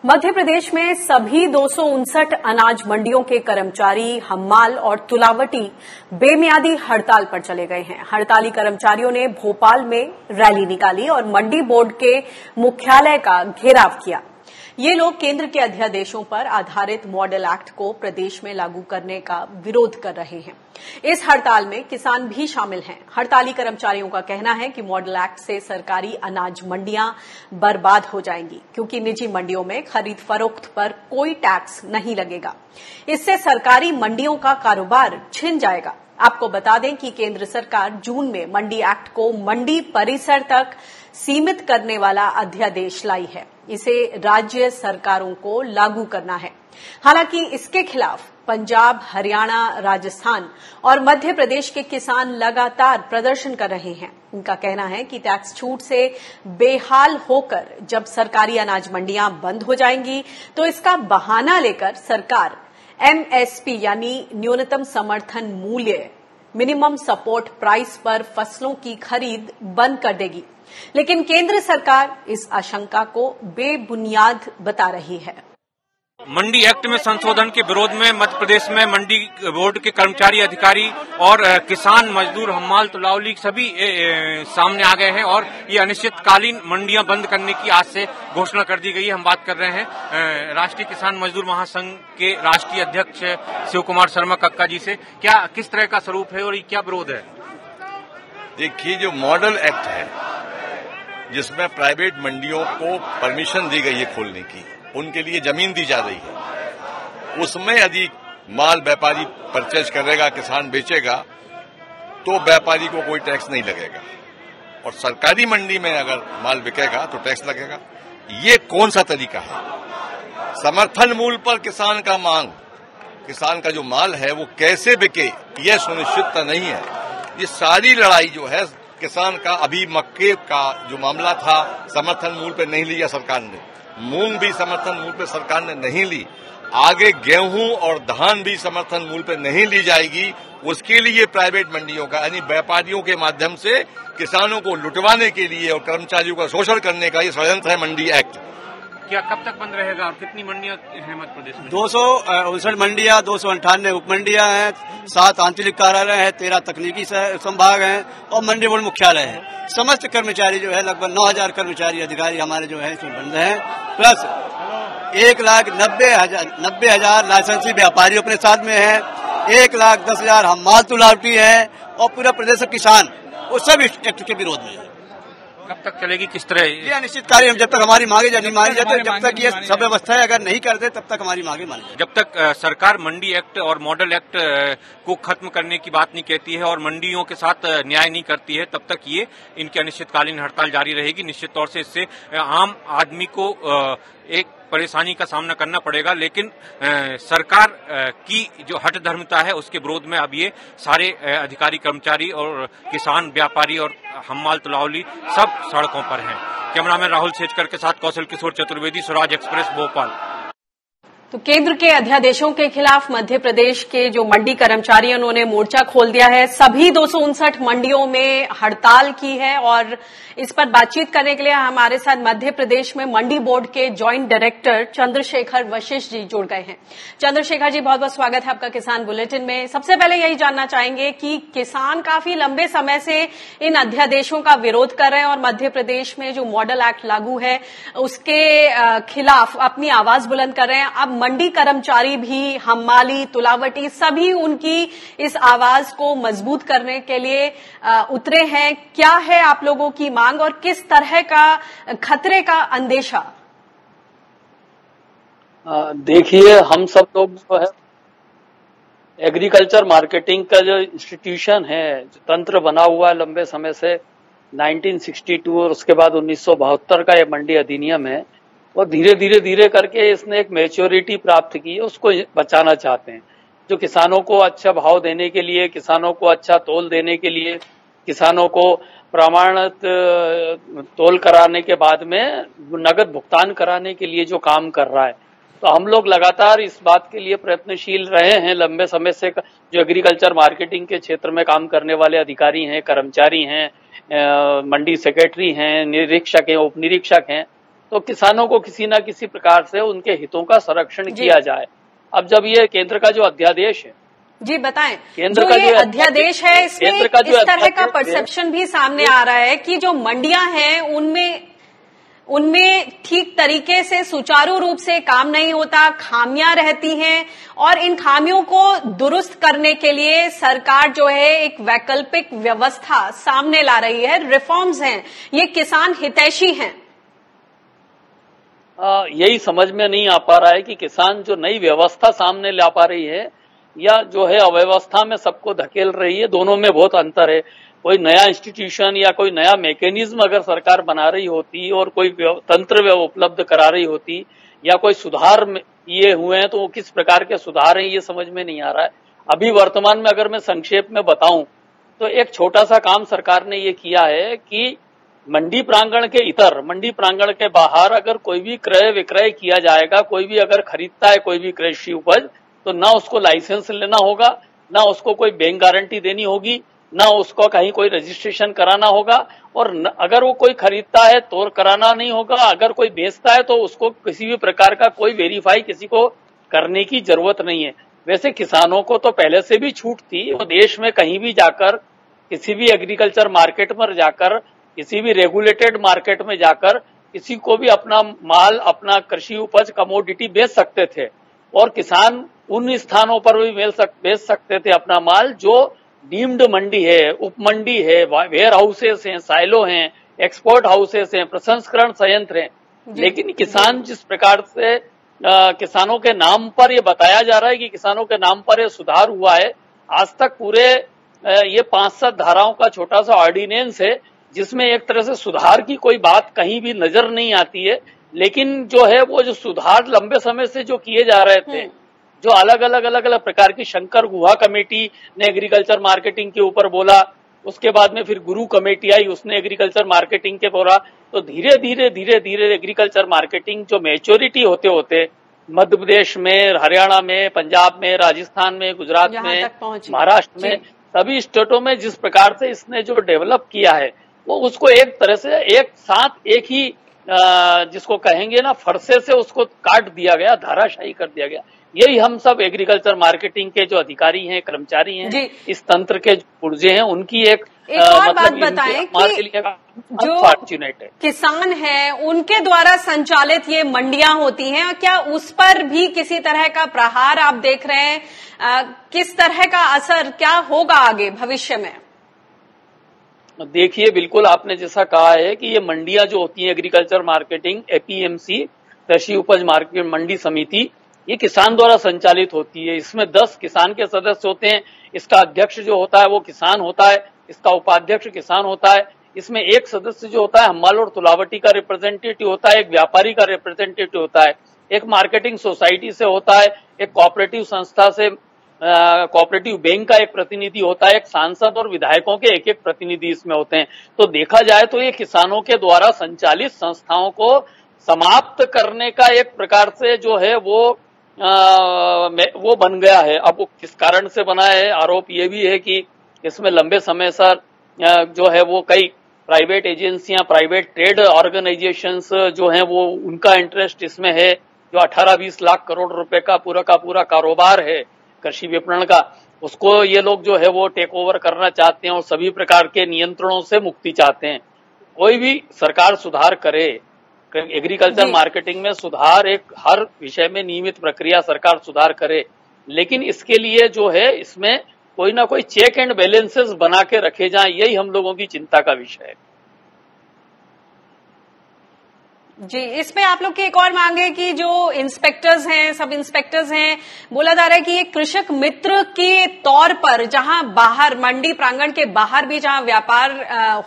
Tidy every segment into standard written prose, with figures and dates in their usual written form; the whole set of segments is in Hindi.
मध्य प्रदेश में सभी 259 अनाज मंडियों के कर्मचारी, हम्माल और तुलावटी बेमियादी हड़ताल पर चले गए हैं। हड़ताली कर्मचारियों ने भोपाल में रैली निकाली और मंडी बोर्ड के मुख्यालय का घेराव किया। ये लोग केंद्र के अध्यादेशों पर आधारित मॉडल एक्ट को प्रदेश में लागू करने का विरोध कर रहे हैं। इस हड़ताल में किसान भी शामिल हैं। हड़ताली कर्मचारियों का कहना है कि मॉडल एक्ट से सरकारी अनाज मंडियां बर्बाद हो जाएंगी, क्योंकि निजी मंडियों में खरीद फरोख्त पर कोई टैक्स नहीं लगेगा। इससे सरकारी मंडियों का कारोबार छिन जाएगा। आपको बता दें कि केंद्र सरकार जून में मंडी एक्ट को मंडी परिसर तक सीमित करने वाला अध्यादेश लाई है। इसे राज्य सरकारों को लागू करना है। हालांकि इसके खिलाफ पंजाब, हरियाणा, राजस्थान और मध्य प्रदेश के किसान लगातार प्रदर्शन कर रहे हैं। उनका कहना है कि टैक्स छूट से बेहाल होकर जब सरकारी अनाज मंडियां बंद हो जाएंगी तो इसका बहाना लेकर सरकार एमएसपी यानी न्यूनतम समर्थन मूल्य, मिनिमम सपोर्ट प्राइस पर फसलों की खरीद बंद कर देगी। लेकिन केंद्र सरकार इस आशंका को बेबुनियाद बता रही है। मंडी एक्ट में संशोधन के विरोध में मध्य प्रदेश में मंडी बोर्ड के कर्मचारी, अधिकारी और किसान, मजदूर, हम्माल, तुलावली सभी सामने आ गए हैं और ये अनिश्चितकालीन मंडियां बंद करने की आज से घोषणा कर दी गई है। हम बात कर रहे हैं राष्ट्रीय किसान मजदूर महासंघ के राष्ट्रीय अध्यक्ष शिव कुमार शर्मा कक्का जी से। क्या किस तरह का स्वरूप है और ये क्या विरोध है? देखिए, जो मॉडल एक्ट है जिसमें प्राइवेट मंडियों को परमिशन दी गई है खोलने की, उनके लिए जमीन दी जा रही है, उसमें यदि माल व्यापारी परचेज करेगा, किसान बेचेगा, तो व्यापारी को कोई टैक्स नहीं लगेगा और सरकारी मंडी में अगर माल बिकेगा तो टैक्स लगेगा। ये कौन सा तरीका है? समर्थन मूल्य पर किसान का मांग, किसान का जो माल है वो कैसे बिके, ये सुनिश्चितता नहीं है। ये सारी लड़ाई जो है किसान का, अभी मक्के का जो मामला था समर्थन मूल्य पे नहीं लिया सरकार ने, मूंग भी समर्थन मूल्य पे सरकार ने नहीं ली, आगे गेहूं और धान भी समर्थन मूल्य पे नहीं ली जाएगी। उसके लिए प्राइवेट मंडियों का यानी व्यापारियों के माध्यम से किसानों को लुटवाने के लिए और कर्मचारियों का शोषण करने का ये षड्यंत्र है मंडी एक्ट। क्या कब तक बंद रहेगा और कितनी मंडियां हैं मध्य प्रदेश में? 259 मंडियां, 298 उपमंडियां हैं, 7 आंचलिक कार्यालय हैं, 13 तकनीकी संभाग हैं और मंडी बोर्ड मुख्यालय है। समस्त कर्मचारी जो है लगभग 9000 कर्मचारी, अधिकारी हमारे जो है इसमें बंद हैं। प्लस 1,90,000 लाइसेंसी व्यापारी अपने साथ में है, 1,10,000 हम्माल तुलावटी है और पूरा प्रदेश के किसान वो सब इस एक्ट के विरोध में है। कब तक चलेगी, किस तरह? ये अनिश्चितकालीन, जब तक हमारी मांगे नहीं मानी जाती, जब तक ये सब व्यवस्थाएं अगर नहीं करते तब तक हमारी मांगे मानी जाती। जब तक सरकार मंडी एक्ट और मॉडल एक्ट को खत्म करने की बात नहीं कहती है और मंडियों के साथ न्याय नहीं करती है, तब तक ये इनकी अनिश्चितकालीन हड़ताल जारी रहेगी। निश्चित तौर से इससे आम आदमी को एक परेशानी का सामना करना पड़ेगा, लेकिन सरकार की जो हठ धर्मता है उसके विरोध में अब ये सारे अधिकारी, कर्मचारी और किसान, व्यापारी और हम्माल, तुलावली सब सड़कों पर हैं। कैमरामैन राहुल सेजकर के साथ कौशल किशोर चतुर्वेदी, स्वराज एक्सप्रेस, भोपाल। तो केंद्र के अध्यादेशों के खिलाफ मध्य प्रदेश के जो मंडी कर्मचारी उन्होंने मोर्चा खोल दिया है। सभी 259 मंडियों में हड़ताल की है और इस पर बातचीत करने के लिए हमारे साथ मध्य प्रदेश में मंडी बोर्ड के जॉइंट डायरेक्टर चंद्रशेखर वशिष्ठ जी जुड़ गए हैं। चंद्रशेखर जी, बहुत बहुत स्वागत है आपका किसान बुलेटिन में। सबसे पहले यही जानना चाहेंगे कि किसान काफी लंबे समय से इन अध्यादेशों का विरोध कर रहे हैं और मध्य प्रदेश में जो मॉडल एक्ट लागू है उसके खिलाफ अपनी आवाज बुलंद कर रहे हैं। अब मंडी कर्मचारी भी, हम्माली, तुलावटी सभी उनकी इस आवाज को मजबूत करने के लिए उतरे हैं। क्या है आप लोगों की मांग और किस तरह का खतरे का अंदेशा? देखिए, हम सब लोग जो है एग्रीकल्चर मार्केटिंग का जो इंस्टीट्यूशन है, जो तंत्र बना हुआ है लंबे समय से 1962 और उसके बाद 1972 का ये मंडी अधिनियम है, और धीरे करके इसने एक मैच्योरिटी प्राप्त की है, उसको बचाना चाहते हैं। जो किसानों को अच्छा भाव देने के लिए, किसानों को अच्छा तोल देने के लिए, किसानों को प्रमाणित तोल कराने के बाद में नगद भुगतान कराने के लिए जो काम कर रहा है, तो हम लोग लगातार इस बात के लिए प्रयत्नशील रहे हैं लंबे समय से। जो एग्रीकल्चर मार्केटिंग के क्षेत्र में काम करने वाले अधिकारी हैं, कर्मचारी हैं, मंडी सेक्रेटरी हैं, निरीक्षक हैं, उप निरीक्षक हैं, तो किसानों को किसी न किसी प्रकार से उनके हितों का संरक्षण किया जाए। अब जब ये केंद्र का जो अध्यादेश है, जी बताएं, केंद्र जो का ये अध्यादेश है इसमें इस तरह का परसेप्शन भी सामने आ रहा है कि जो मंडियां हैं उनमें ठीक तरीके से सुचारू रूप से काम नहीं होता, खामियां रहती हैं और इन खामियों को दुरुस्त करने के लिए सरकार जो है एक वैकल्पिक व्यवस्था सामने ला रही है, रिफॉर्म्स हैं, ये किसान हितैषी हैं। यही समझ में नहीं आ पा रहा है कि किसान जो नई व्यवस्था सामने ला पा रही है या जो है अव्यवस्था में सबको धकेल रही है, दोनों में बहुत अंतर है। कोई नया इंस्टीट्यूशन या कोई नया मैकेनिज्म अगर सरकार बना रही होती और कोई तंत्र उपलब्ध करा रही होती या कोई सुधार ये हुए हैं तो वो किस प्रकार के सुधार हैं ये समझ में नहीं आ रहा है। अभी वर्तमान में अगर मैं संक्षेप में बताऊं तो एक छोटा सा काम सरकार ने ये किया है कि मंडी प्रांगण के इतर, मंडी प्रांगण के बाहर अगर कोई भी क्रय विक्रय किया जाएगा, कोई भी अगर खरीदता है कोई भी कृषि उपज, तो ना उसको लाइसेंस लेना होगा, ना उसको कोई बैंक गारंटी देनी होगी, ना उसको कहीं कोई रजिस्ट्रेशन कराना होगा और अगर वो कोई खरीदता है तो कराना नहीं होगा, अगर कोई बेचता है तो उसको किसी भी प्रकार का कोई वेरीफाई किसी को करने की जरूरत नहीं है। वैसे किसानों को तो पहले से भी छूट थी, वो देश में कहीं भी जाकर किसी भी एग्रीकल्चर मार्केट में जाकर किसी भी रेगुलेटेड मार्केट में जाकर किसी को भी अपना माल, अपना कृषि उपज कमोडिटी बेच सकते थे और किसान उन स्थानों पर भी बेच सकते थे अपना माल जो डीम्ड मंडी है, उप मंडी है, वेयर हाउसेस हैं, साइलो हैं, एक्सपोर्ट हाउसेस हैं, प्रसंस्करण संयंत्र हैं। लेकिन किसान जिस प्रकार से किसानों के नाम पर ये बताया जा रहा है कि किसानों के नाम पर ये सुधार हुआ है, आज तक पूरे ये 5-7 धाराओं का छोटा सा ऑर्डिनेंस है जिसमें एक तरह से सुधार की कोई बात कहीं भी नजर नहीं आती है। लेकिन जो है वो जो सुधार लंबे समय से जो किए जा रहे थे, जो अलग अलग प्रकार की शंकर गुहा कमेटी ने एग्रीकल्चर मार्केटिंग के ऊपर बोला, उसके बाद में फिर गुरु कमेटी आई, उसने एग्रीकल्चर मार्केटिंग के बोला, तो धीरे धीरे एग्रीकल्चर मार्केटिंग जो मैच्योरिटी होते होते मध्य प्रदेश में, हरियाणा में, पंजाब में, राजस्थान में, गुजरात में, महाराष्ट्र में, सभी स्टेटों में जिस प्रकार से इसने जो डेवलप किया है वो उसको एक तरह से एक साथ एक ही जिसको कहेंगे ना फरसे से उसको काट दिया गया, धाराशाही कर दिया गया। यही हम सब एग्रीकल्चर मार्केटिंग के जो अधिकारी हैं, कर्मचारी हैं, इस तंत्र के पुर्जे हैं, उनकी एक और बात बताएं कि जो किसान हैं उनके द्वारा संचालित ये मंडियां होती हैं, क्या उस पर भी किसी तरह का प्रहार आप देख रहे हैं? किस तरह का असर क्या होगा आगे भविष्य में? देखिए, बिल्कुल आपने जैसा कहा है कि ये मंडियां जो होती हैं एग्रीकल्चर मार्केटिंग, एपीएमसी, कृषि उपज मार्केट मंडी समिति, ये किसान द्वारा संचालित होती है। इसमें 10 किसान के सदस्य होते हैं। इसका अध्यक्ष जो होता है वो किसान होता है, इसका उपाध्यक्ष किसान होता है। इसमें एक सदस्य जो होता है हम्माल और तुलावटी का रिप्रेजेंटेटिव होता है, एक व्यापारी का रिप्रेजेंटेटिव होता है, एक मार्केटिंग सोसाइटी से होता है, एक कोऑपरेटिव संस्था से कोऑपरेटिव बैंक का एक प्रतिनिधि होता है, एक सांसद और विधायकों के एक एक प्रतिनिधि इसमें होते हैं। तो देखा जाए तो ये किसानों के द्वारा संचालित संस्थाओं को समाप्त करने का एक प्रकार से जो है वो बन गया है। अब वो किस कारण से बना है, आरोप ये भी है कि इसमें लंबे समय से जो है वो कई प्राइवेट एजेंसियां, प्राइवेट ट्रेड ऑर्गेनाइजेशंस जो हैं वो उनका इंटरेस्ट इसमें है। जो 18-20 लाख करोड़ रुपए का पूरा कारोबार है कृषि विपणन का, उसको ये लोग जो है वो टेक ओवर करना चाहते हैं और सभी प्रकार के नियंत्रणों से मुक्ति चाहते हैं। कोई भी सरकार सुधार करे, एग्रीकल्चर मार्केटिंग में सुधार, एक हर विषय में नियमित प्रक्रिया सरकार सुधार करे, लेकिन इसके लिए जो है इसमें कोई ना कोई चेक एंड बैलेंसेस बना के रखे जाएं, यही हम लोगों की चिंता का विषय है। जी, इसमें आप लोग की एक और मांग है कि जो इंस्पेक्टर्स हैं, सब इंस्पेक्टर्स हैं, बोला जा रहा है कि ये कृषक मित्र के तौर पर जहां बाहर मंडी प्रांगण के बाहर भी जहां व्यापार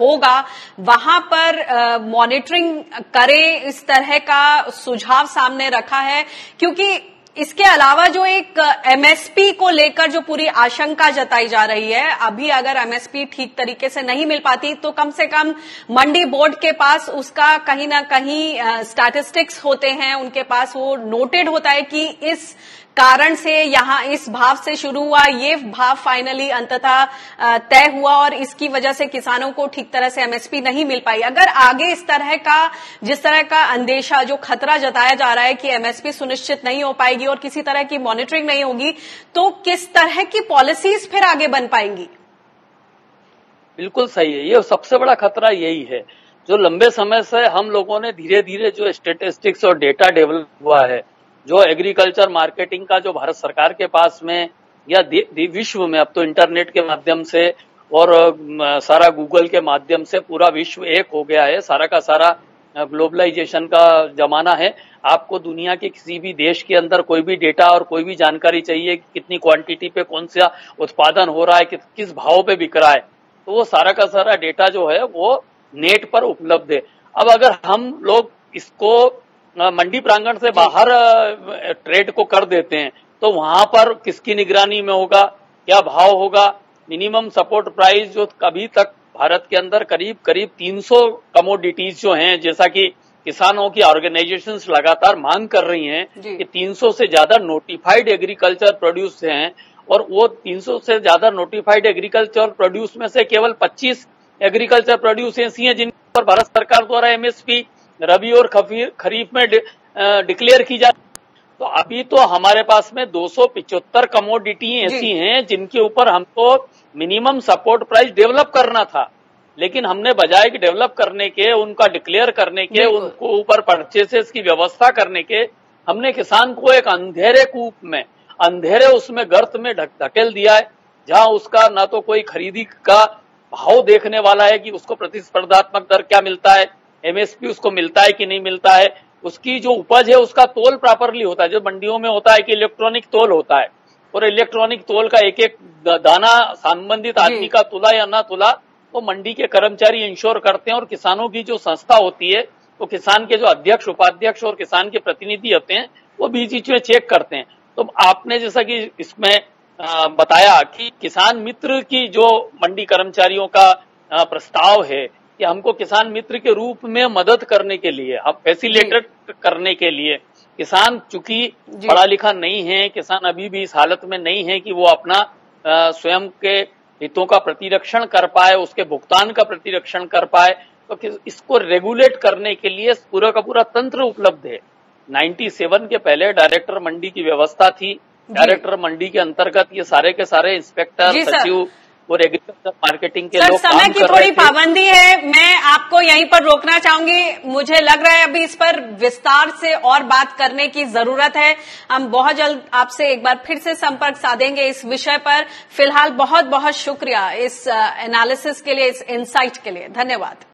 होगा वहां पर मॉनिटरिंग करें, इस तरह का सुझाव सामने रखा है। क्योंकि इसके अलावा जो एक एमएसपी को लेकर जो पूरी आशंका जताई जा रही है, अभी अगर एमएसपी ठीक तरीके से नहीं मिल पाती तो कम से कम मंडी बोर्ड के पास उसका कहीं ना कहीं स्टैटिस्टिक्स होते हैं, उनके पास वो नोटेड होता है कि इस कारण से यहाँ इस भाव से शुरू हुआ, ये भाव फाइनली अंततः तय हुआ और इसकी वजह से किसानों को ठीक तरह से एमएसपी नहीं मिल पाई। अगर आगे इस तरह का, जिस तरह का अंदेशा, जो खतरा जताया जा रहा है कि एमएसपी सुनिश्चित नहीं हो पाएगी और किसी तरह की मॉनिटरिंग नहीं होगी, तो किस तरह की पॉलिसीज फिर आगे बन पाएंगी? बिल्कुल सही है, ये सबसे बड़ा खतरा यही है। जो लंबे समय से हम लोगों ने धीरे धीरे जो स्टेटिस्टिक्स और डेटा डेवलप हुआ है, जो एग्रीकल्चर मार्केटिंग का जो भारत सरकार के पास में या विश्व में, अब तो इंटरनेट के माध्यम से और सारा गूगल के माध्यम से पूरा विश्व एक हो गया है, सारा का सारा ग्लोबलाइजेशन का जमाना है। आपको दुनिया के किसी भी देश के अंदर कोई भी डेटा और कोई भी जानकारी चाहिए कि कितनी क्वांटिटी पे कौन सा उत्पादन हो रहा है, किस भाव पे बिक रहा है, तो वो सारा का सारा डेटा जो है वो नेट पर उपलब्ध है। अब अगर हम लोग इसको मंडी प्रांगण से बाहर ट्रेड को कर देते हैं तो वहां पर किसकी निगरानी में होगा, क्या भाव होगा? मिनिमम सपोर्ट प्राइस जो अभी तक भारत के अंदर करीब 300 कमोडिटीज जो हैं, जैसा कि किसानों की ऑर्गेनाइजेशंस लगातार मांग कर रही हैं कि 300 से ज्यादा नोटिफाइड एग्रीकल्चर प्रोड्यूस हैं, और वो 300 से ज्यादा नोटिफाइड एग्रीकल्चर प्रोड्यूस में से केवल 25 एग्रीकल्चर प्रोड्यूस ऐसी हैं जिन पर भारत सरकार द्वारा एमएसपी रबी और खरीफ में डिक्लेयर की जाती। तो अभी तो हमारे पास में 275 कमोडिटी ऐसी हैं जिनके ऊपर हमको मिनिमम सपोर्ट प्राइस डेवलप करना था, लेकिन हमने बजाय कि डेवलप करने के, उनका डिक्लेयर करने के, उनको ऊपर परचेसेस की व्यवस्था करने के, हमने किसान को एक अंधेरे कूप में, अंधेरे उसमें गर्त में धकेल दिया है, जहां उसका ना तो कोई खरीदी का भाव देखने वाला है कि उसको प्रतिस्पर्धात्मक दर क्या मिलता है, एमएसपी उसको मिलता है कि नहीं मिलता है, उसकी जो उपज है उसका तोल प्रॉपरली होता है। जो मंडियों में होता है कि इलेक्ट्रॉनिक तोल होता है, और इलेक्ट्रॉनिक तोल का एक एक दाना संबंधित आदमी का तुला या ना तुला वो मंडी के कर्मचारी इंश्योर करते हैं, और किसानों की जो संस्था होती है वो किसान के जो अध्यक्ष, उपाध्यक्ष और किसान के प्रतिनिधि होते हैं वो बीच में चेक करते हैं। तो आपने जैसा कि इसमें बताया कि किसान मित्र की जो मंडी कर्मचारियों का प्रस्ताव है कि हमको किसान मित्र के रूप में मदद करने के लिए, अब फैसिलिटेट करने के लिए, किसान चूंकि पढ़ा लिखा नहीं है, किसान अभी भी इस हालत में नहीं है कि वो अपना स्वयं के हितों का प्रतिरक्षण कर पाए, उसके भुगतान का प्रतिरक्षण कर पाए, तो इसको रेगुलेट करने के लिए पूरा का पूरा तंत्र उपलब्ध है। 97 के पहले डायरेक्टर मंडी की व्यवस्था थी। डायरेक्टर मंडी के अंतर्गत ये सारे के सारे इंस्पेक्टर, सचिव और एग्रीकल्चर मार्केटिंग के लोग समय की थोड़ी पाबंदी है, मैं आपको यहीं पर रोकना चाहूंगी। मुझे लग रहा है अभी इस पर विस्तार से और बात करने की जरूरत है। हम बहुत जल्द आपसे एक बार फिर से संपर्क साधेंगे इस विषय पर। फिलहाल बहुत बहुत शुक्रिया इस एनालिसिस के लिए, इस इनसाइट के लिए। धन्यवाद।